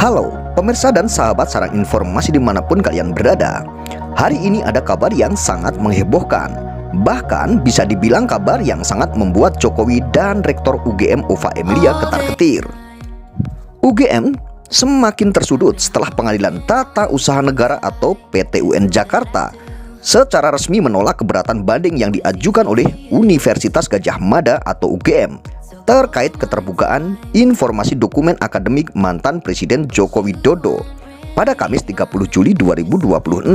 Halo, pemirsa dan sahabat sarang informasi dimanapun kalian berada. Hari ini ada kabar yang sangat menghebohkan. Bahkan bisa dibilang kabar yang sangat membuat Jokowi dan Rektor UGM Ova Emilia ketar-ketir. UGM semakin tersudut setelah Pengadilan Tata Usaha Negara atau PT UN Jakarta secara resmi menolak keberatan banding yang diajukan oleh Universitas Gadjah Mada atau UGM terkait keterbukaan informasi dokumen akademik mantan Presiden Joko Widodo pada Kamis 30 Juli 2026.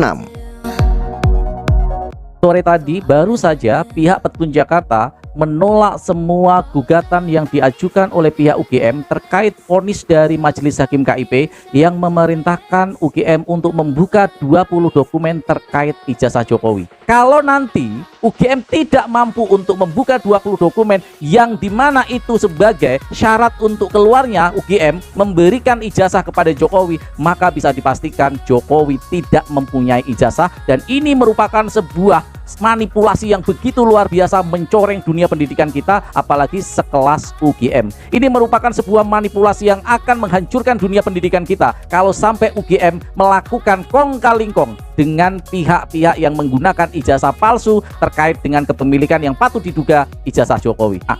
Sore tadi baru saja pihak Petun Jakarta menolak semua gugatan yang diajukan oleh pihak UGM terkait vonis dari Majelis Hakim KIP yang memerintahkan UGM untuk membuka 20 dokumen terkait ijazah Jokowi. Kalau nanti UGM tidak mampu untuk membuka 20 dokumen yang dimana itu sebagai syarat untuk keluarnya UGM memberikan ijazah kepada Jokowi, maka bisa dipastikan Jokowi tidak mempunyai ijazah, dan ini merupakan sebuah manipulasi yang begitu luar biasa mencoreng dunia pendidikan kita, apalagi sekelas UGM. Ini merupakan sebuah manipulasi yang akan menghancurkan dunia pendidikan kita kalau sampai UGM melakukan kong kali kong dengan pihak-pihak yang menggunakan ijazah palsu terkait dengan kepemilikan yang patut diduga ijazah Jokowi. Nah,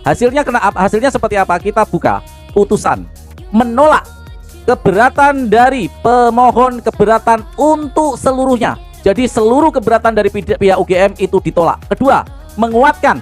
hasilnya seperti apa? Kita buka putusan menolak keberatan dari pemohon keberatan untuk seluruhnya. Jadi seluruh keberatan dari pihak UGM itu ditolak. Kedua,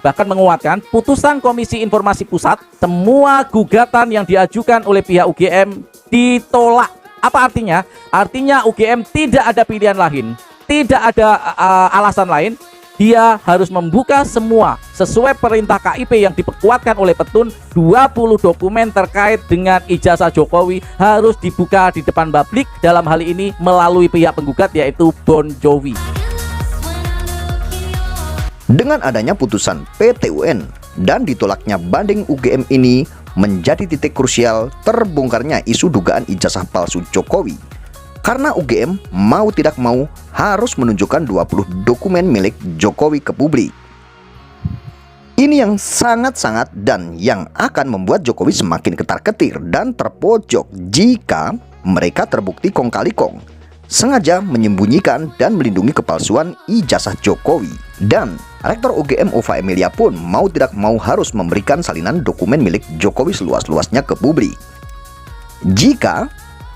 bahkan menguatkan putusan Komisi Informasi Pusat, semua gugatan yang diajukan oleh pihak UGM ditolak. Apa artinya? Artinya UGM tidak ada pilihan lain, tidak ada alasan lain. Dia harus membuka semua sesuai perintah KIP yang diperkuatkan oleh Petun. 20 dokumen terkait dengan ijazah Jokowi harus dibuka di depan publik, dalam hal ini melalui pihak penggugat yaitu Bon Jovi. Dengan adanya putusan PT UN dan ditolaknya banding UGM ini menjadi titik krusial terbongkarnya isu dugaan ijazah palsu Jokowi. Karena UGM mau tidak mau harus menunjukkan 20 dokumen milik Jokowi ke publik. Ini yang sangat-sangat dan yang akan membuat Jokowi semakin ketar-ketir dan terpojok jika mereka terbukti kong kali kong sengaja menyembunyikan dan melindungi kepalsuan ijazah Jokowi. Dan Rektor UGM Ova Emilia pun mau tidak mau harus memberikan salinan dokumen milik Jokowi seluas-luasnya ke publik. Jika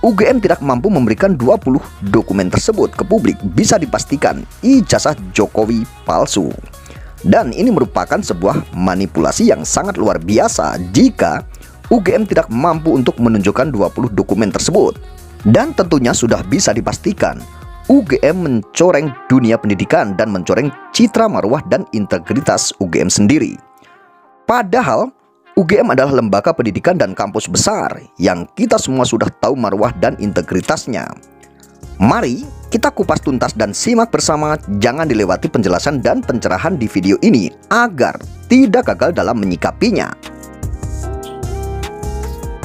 UGM tidak mampu memberikan 20 dokumen tersebut ke publik, bisa dipastikan ijazah Jokowi palsu. Dan ini merupakan sebuah manipulasi yang sangat luar biasa jika UGM tidak mampu untuk menunjukkan 20 dokumen tersebut. Dan tentunya sudah bisa dipastikan UGM mencoreng dunia pendidikan dan mencoreng citra marwah dan integritas UGM sendiri. Padahal UGM adalah lembaga pendidikan dan kampus besar yang kita semua sudah tahu marwah dan integritasnya. Mari kita kupas tuntas dan simak bersama, jangan dilewati penjelasan dan pencerahan di video ini agar tidak gagal dalam menyikapinya.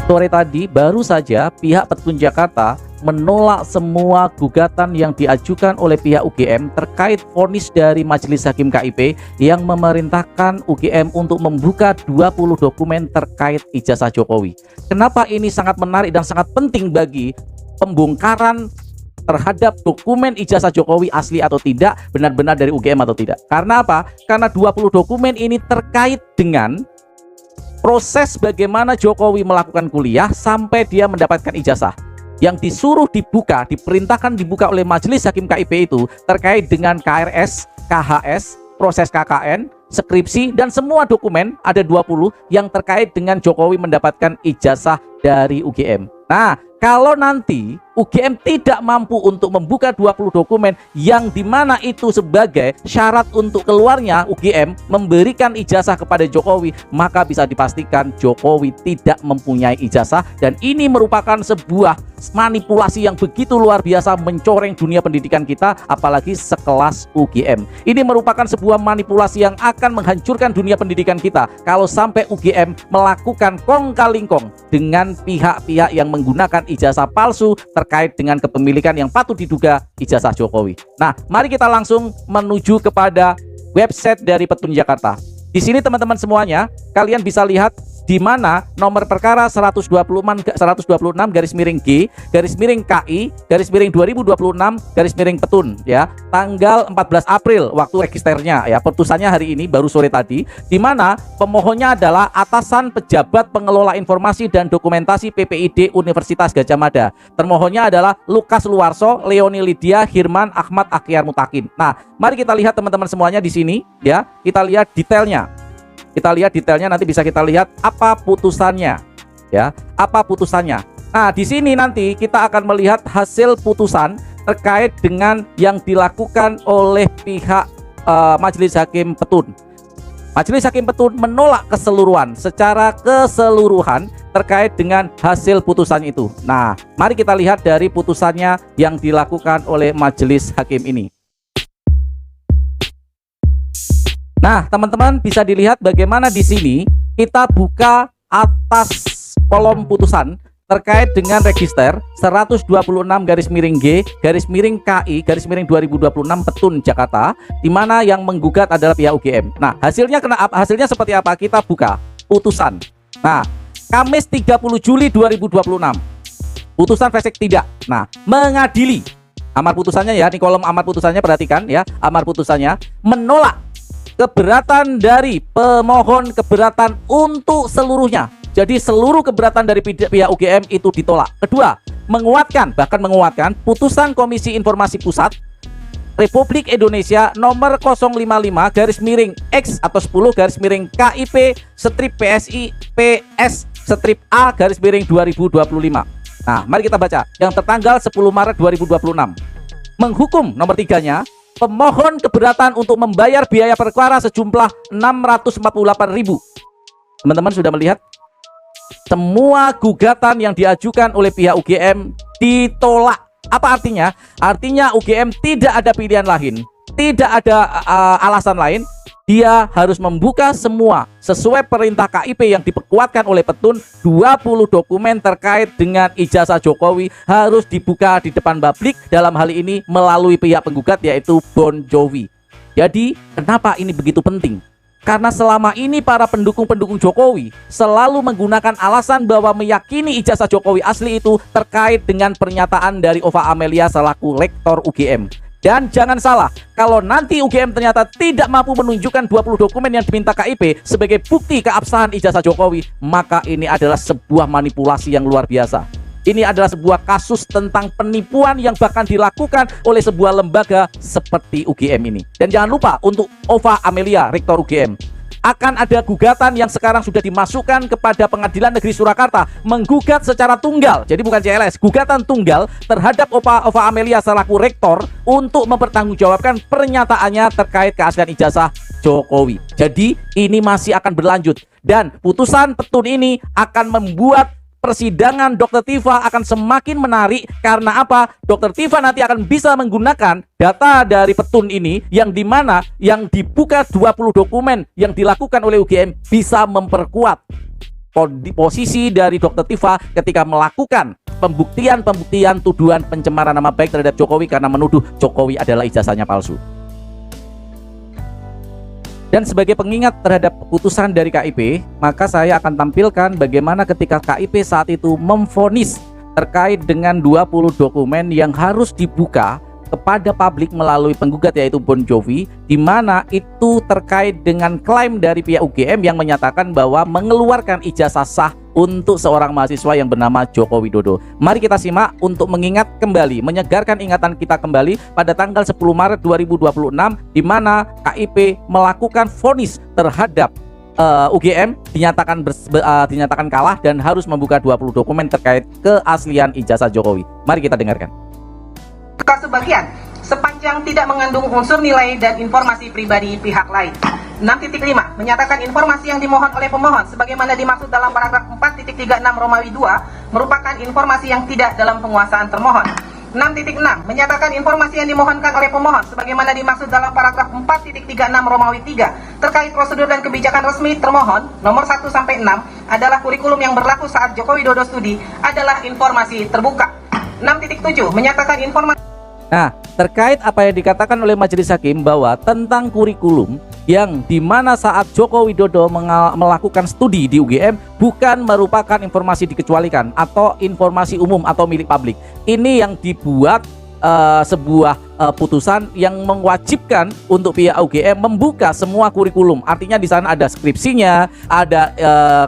Sore tadi baru saja pihak Petun Jakarta menolak semua gugatan yang diajukan oleh pihak UGM terkait vonis dari Majelis Hakim KIP yang memerintahkan UGM untuk membuka 20 dokumen terkait ijazah Jokowi. Kenapa ini sangat menarik dan sangat penting bagi pembongkaran terhadap dokumen ijazah Jokowi asli atau tidak, benar-benar dari UGM atau tidak? Karena apa? Karena 20 dokumen ini terkait dengan proses bagaimana Jokowi melakukan kuliah sampai dia mendapatkan ijazah. Yang disuruh dibuka, diperintahkan dibuka oleh Majelis Hakim KIP itu terkait dengan KRS, KHS, proses KKN, skripsi, dan semua dokumen ada 20 yang terkait dengan Jokowi mendapatkan ijazah dari UGM. Nah, kalau nanti UGM tidak mampu untuk membuka 20 dokumen yang dimana itu sebagai syarat untuk keluarnya UGM memberikan ijazah kepada Jokowi, maka bisa dipastikan Jokowi tidak mempunyai ijazah, dan ini merupakan sebuah manipulasi yang begitu luar biasa mencoreng dunia pendidikan kita, apalagi sekelas UGM. Ini merupakan sebuah manipulasi yang akan menghancurkan dunia pendidikan kita kalau sampai UGM melakukan kong kali kong dengan pihak-pihak yang menggunakan ijazah palsu terkait dengan kepemilikan yang patut diduga ijazah Jokowi. Nah, mari kita langsung menuju kepada website dari Petun Jakarta. Di sini teman-teman semuanya, kalian bisa lihat di mana nomor perkara 126 garis miring G garis miring KI garis miring 2026 garis miring Petun ya, tanggal 14 April waktu registernya ya, putusannya hari ini baru sore tadi, di mana pemohonnya adalah atasan pejabat pengelola informasi dan dokumentasi PPID Universitas Gadjah Mada. Termohonnya adalah Lukas Luarso, Leoni Lydia, Hirman Ahmad Akyar Mutakin. Nah, mari kita lihat teman-teman semuanya di sini ya. Kita lihat detailnya. Kita lihat detailnya, nanti bisa kita lihat apa putusannya ya. Apa putusannya. Nah, di sini nanti kita akan melihat hasil putusan terkait dengan yang dilakukan oleh pihak Majelis Hakim Petun. Majelis Hakim Petun menolak secara keseluruhan terkait dengan hasil putusan itu. Nah, mari kita lihat dari putusannya yang dilakukan oleh Majelis Hakim ini. Nah, teman-teman bisa dilihat bagaimana di sini kita buka atas kolom putusan terkait dengan register 126 garis miring G garis miring KI garis miring 2026 Petun Jakarta, di mana yang menggugat adalah pihak UGM. Nah, hasilnya seperti apa? Kita buka putusan. Nah, Kamis 30 Juli 2026. Putusan Vesek tidak. Nah, mengadili. Amar putusannya ya, di kolom amar putusannya perhatikan ya, amar putusannya menolak keberatan dari pemohon keberatan untuk seluruhnya. Jadi seluruh keberatan dari pihak UGM itu ditolak. Kedua, bahkan menguatkan putusan Komisi Informasi Pusat Republik Indonesia nomor 055 garis miring X atau 10 garis miring KIP strip PSI PS strip A garis miring 2025. Nah, mari kita baca yang tertanggal 10 Maret 2026. Menghukum nomor 3-nya pemohon keberatan untuk membayar biaya perkara sejumlah 648.000. Teman-teman sudah melihat semua gugatan yang diajukan oleh pihak UGM ditolak. Apa artinya? Artinya UGM tidak ada pilihan lain, tidak ada alasan lain. Dia harus membuka semua sesuai perintah KIP yang diperkuatkan oleh Petun. 20 dokumen terkait dengan ijazah Jokowi harus dibuka di depan publik, dalam hal ini melalui pihak penggugat yaitu Bon Jovi. Jadi kenapa ini begitu penting? Karena selama ini para pendukung-pendukung Jokowi selalu menggunakan alasan bahwa meyakini ijazah Jokowi asli itu terkait dengan pernyataan dari Ova Amelia selaku rektor UGM. Dan jangan salah, kalau nanti UGM ternyata tidak mampu menunjukkan 20 dokumen yang diminta KIP sebagai bukti keabsahan ijazah Jokowi, maka ini adalah sebuah manipulasi yang luar biasa. Ini adalah sebuah kasus tentang penipuan yang bahkan dilakukan oleh sebuah lembaga seperti UGM ini. Dan jangan lupa untuk Ova Amelia, rektor UGM, akan ada gugatan yang sekarang sudah dimasukkan kepada Pengadilan Negeri Surakarta, menggugat secara tunggal, jadi bukan CLS, gugatan tunggal terhadap Ova Amelia selaku rektor untuk mempertanggungjawabkan pernyataannya terkait keaslian ijazah Jokowi. Jadi ini masih akan berlanjut, dan putusan Petun ini akan membuat persidangan Dr. Tifa akan semakin menarik. Karena apa? Dr. Tifa nanti akan bisa menggunakan data dari Petun ini, yang dimana yang dibuka 20 dokumen yang dilakukan oleh UGM bisa memperkuat posisi dari Dr. Tifa ketika melakukan pembuktian tuduhan pencemaran nama baik terhadap Jokowi karena menuduh Jokowi adalah ijazahnya palsu. Dan sebagai pengingat terhadap keputusan dari KIP, maka saya akan tampilkan bagaimana ketika KIP saat itu memvonis terkait dengan 20 dokumen yang harus dibuka kepada publik melalui penggugat yaitu Bon Jovi, di mana itu terkait dengan klaim dari pihak UGM yang menyatakan bahwa mengeluarkan ijazah sah untuk seorang mahasiswa yang bernama Joko Widodo. Mari kita simak untuk mengingat kembali, menyegarkan ingatan kita kembali pada tanggal 10 Maret 2026, di mana KIP melakukan vonis terhadap UGM, dinyatakan kalah dan harus membuka 20 dokumen terkait keaslian ijazah Jokowi. Mari kita dengarkan. Sebagian, sepanjang tidak mengandung unsur nilai dan informasi pribadi pihak lain. 6.5 menyatakan informasi yang dimohon oleh pemohon sebagaimana dimaksud dalam paragraf 4.36 Romawi 2 merupakan informasi yang tidak dalam penguasaan termohon. 6.6 menyatakan informasi yang dimohonkan oleh pemohon sebagaimana dimaksud dalam paragraf 4.36 Romawi 3 terkait prosedur dan kebijakan resmi termohon nomor 1 sampai 6 adalah kurikulum yang berlaku saat Joko Widodo studi adalah informasi terbuka. 6.7 menyatakan informasi Nah, terkait apa yang dikatakan oleh Majelis Hakim bahwa tentang kurikulum yang dimana saat Joko Widodo melakukan studi di UGM bukan merupakan informasi dikecualikan atau informasi umum atau milik publik. Ini yang dibuat sebuah putusan yang mewajibkan untuk pihak UGM membuka semua kurikulum. Artinya di sana ada skripsinya, ada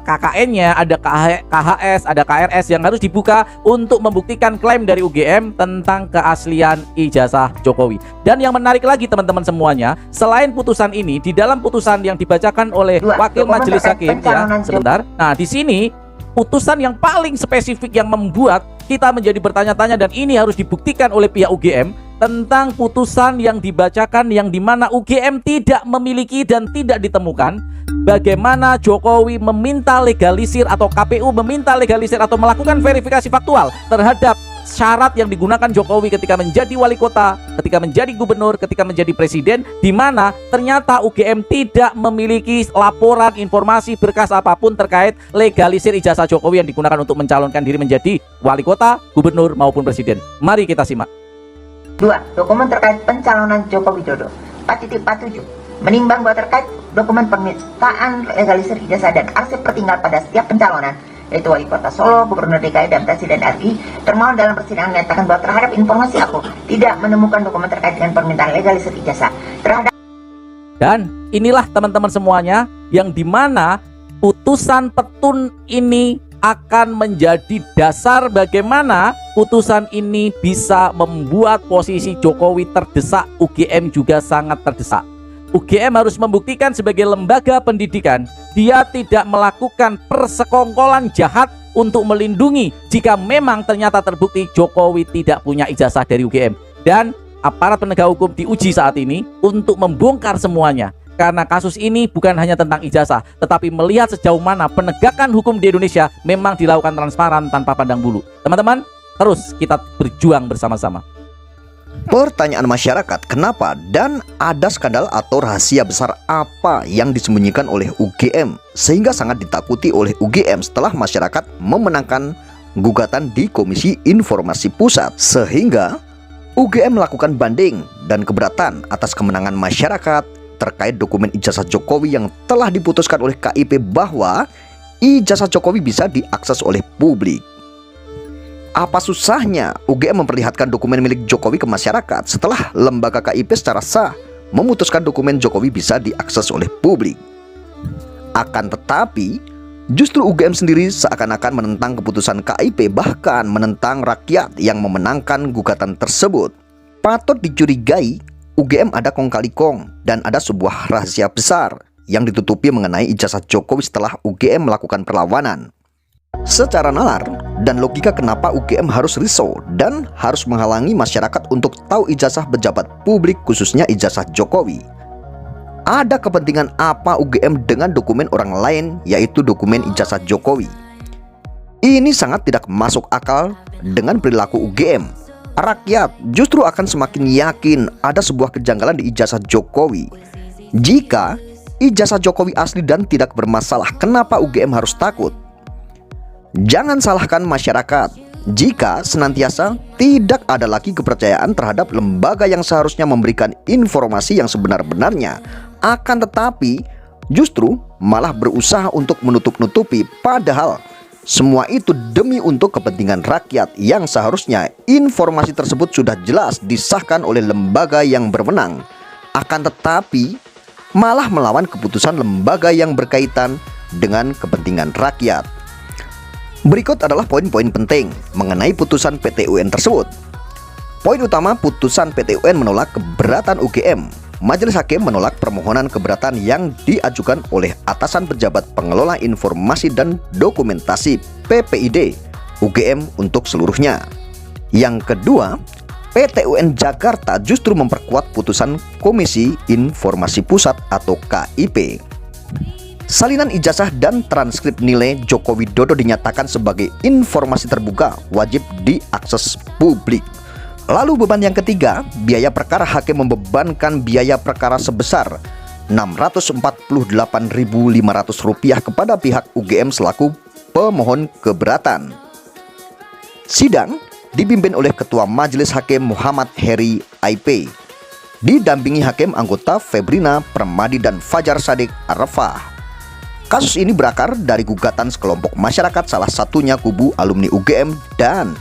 KKN-nya, ada KHS, ada KRS yang harus dibuka untuk membuktikan klaim dari UGM tentang keaslian ijazah Jokowi. Dan yang menarik lagi teman-teman semuanya, selain putusan ini, di dalam putusan yang dibacakan oleh Wakil Majelis Hakim ya, sebentar. Nah, di sini putusan yang paling spesifik yang membuat kita menjadi bertanya-tanya dan ini harus dibuktikan oleh pihak UGM tentang putusan yang dibacakan yang dimana UGM tidak memiliki dan tidak ditemukan bagaimana Jokowi meminta legalisir atau KPU meminta legalisir atau melakukan verifikasi faktual terhadap syarat yang digunakan Jokowi ketika menjadi wali kota, ketika menjadi gubernur, ketika menjadi presiden, di mana ternyata UGM tidak memiliki laporan, informasi, berkas apapun terkait legalisir ijazah Jokowi yang digunakan untuk mencalonkan diri menjadi wali kota, gubernur maupun presiden. Mari kita simak. 2. Dokumen terkait pencalonan Joko Widodo. 4.47. Menimbang bahwa terkait dokumen permintaan legalisir ijazah dan arsip tertinggal pada setiap pencalonan, yaitu wali kota Solo, gubernur DKI, dan presiden RI, termohon dalam persidangan menyatakan bahwa terhadap informasi aku tidak menemukan dokumen terkait dengan permintaan legalisir ijazah terhadap. Dan inilah teman-teman semuanya yang dimana putusan petun ini akan menjadi dasar bagaimana putusan ini bisa membuat posisi Jokowi terdesak, UGM juga sangat terdesak. UGM harus membuktikan sebagai lembaga pendidikan dia tidak melakukan persekongkolan jahat untuk melindungi jika memang ternyata terbukti Jokowi tidak punya ijazah dari UGM. Dan aparat penegak hukum diuji saat ini untuk membongkar semuanya. Karena kasus ini bukan hanya tentang ijazah, tetapi melihat sejauh mana penegakan hukum di Indonesia memang dilakukan transparan tanpa pandang bulu. Teman-teman, terus kita berjuang bersama-sama. Pertanyaan masyarakat, kenapa dan ada skandal atau rahasia besar apa yang disembunyikan oleh UGM sehingga sangat ditakuti oleh UGM setelah masyarakat memenangkan gugatan di Komisi Informasi Pusat, sehingga UGM melakukan banding dan keberatan atas kemenangan masyarakat terkait dokumen ijazah Jokowi yang telah diputuskan oleh KIP bahwa ijazah Jokowi bisa diakses oleh publik. Apa susahnya UGM memperlihatkan dokumen milik Jokowi ke masyarakat setelah lembaga KIP secara sah memutuskan dokumen Jokowi bisa diakses oleh publik? Akan tetapi, justru UGM sendiri seakan-akan menentang keputusan KIP, bahkan menentang rakyat yang memenangkan gugatan tersebut. Patut dicurigai UGM ada kong kali kong dan ada sebuah rahasia besar yang ditutupi mengenai ijazah Jokowi setelah UGM melakukan perlawanan. Secara nalar dan logika, kenapa UGM harus risau dan harus menghalangi masyarakat untuk tahu ijazah pejabat publik, khususnya ijazah Jokowi? Ada kepentingan apa UGM dengan dokumen orang lain, yaitu dokumen ijazah Jokowi? Ini sangat tidak masuk akal dengan perilaku UGM. Rakyat justru akan semakin yakin ada sebuah kejanggalan di ijazah Jokowi. Jika ijazah Jokowi asli dan tidak bermasalah, kenapa UGM harus takut? Jangan salahkan masyarakat jika senantiasa tidak ada lagi kepercayaan terhadap lembaga yang seharusnya memberikan informasi yang sebenar-benarnya, akan tetapi justru malah berusaha untuk menutup-nutupi, padahal semua itu demi untuk kepentingan rakyat yang seharusnya informasi tersebut sudah jelas disahkan oleh lembaga yang berwenang, akan tetapi malah melawan keputusan lembaga yang berkaitan dengan kepentingan rakyat. Berikut adalah poin-poin penting mengenai putusan PT UN tersebut. Poin utama, putusan PT UN menolak keberatan UGM. Majelis Hakim menolak permohonan keberatan yang diajukan oleh atasan pejabat pengelola informasi dan dokumentasi PPID UGM untuk seluruhnya. Yang kedua, PT UN Jakarta justru memperkuat putusan Komisi Informasi Pusat atau KIP. Salinan ijazah dan transkrip nilai Joko Widodo dinyatakan sebagai informasi terbuka, wajib diakses publik. Lalu beban yang ketiga, biaya perkara. Hakim membebankan biaya perkara sebesar Rp648.500 kepada pihak UGM selaku pemohon keberatan. Sidang dipimpin oleh Ketua Majelis Hakim Muhammad Heri IP, didampingi Hakim anggota Febrina Permadi dan Fajar Sadik Arafah. Kasus ini berakar dari gugatan sekelompok masyarakat, salah satunya kubu alumni UGM dan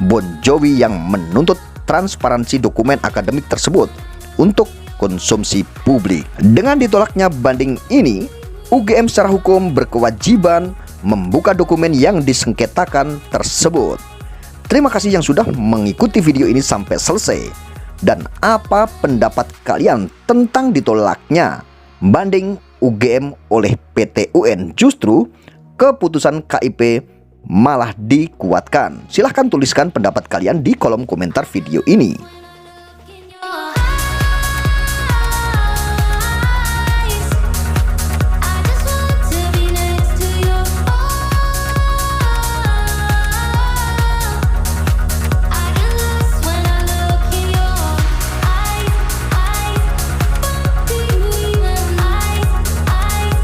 Bon Jovi yang menuntut transparansi dokumen akademik tersebut untuk konsumsi publik. Dengan ditolaknya banding ini, UGM secara hukum berkewajiban membuka dokumen yang disengketakan tersebut. Terima kasih yang sudah mengikuti video ini sampai selesai. Dan apa pendapat kalian tentang ditolaknya banding UGM oleh PT UN? Justru keputusan KIP malah dikuatkan. Silahkan tuliskan pendapat kalian di kolom komentar video ini.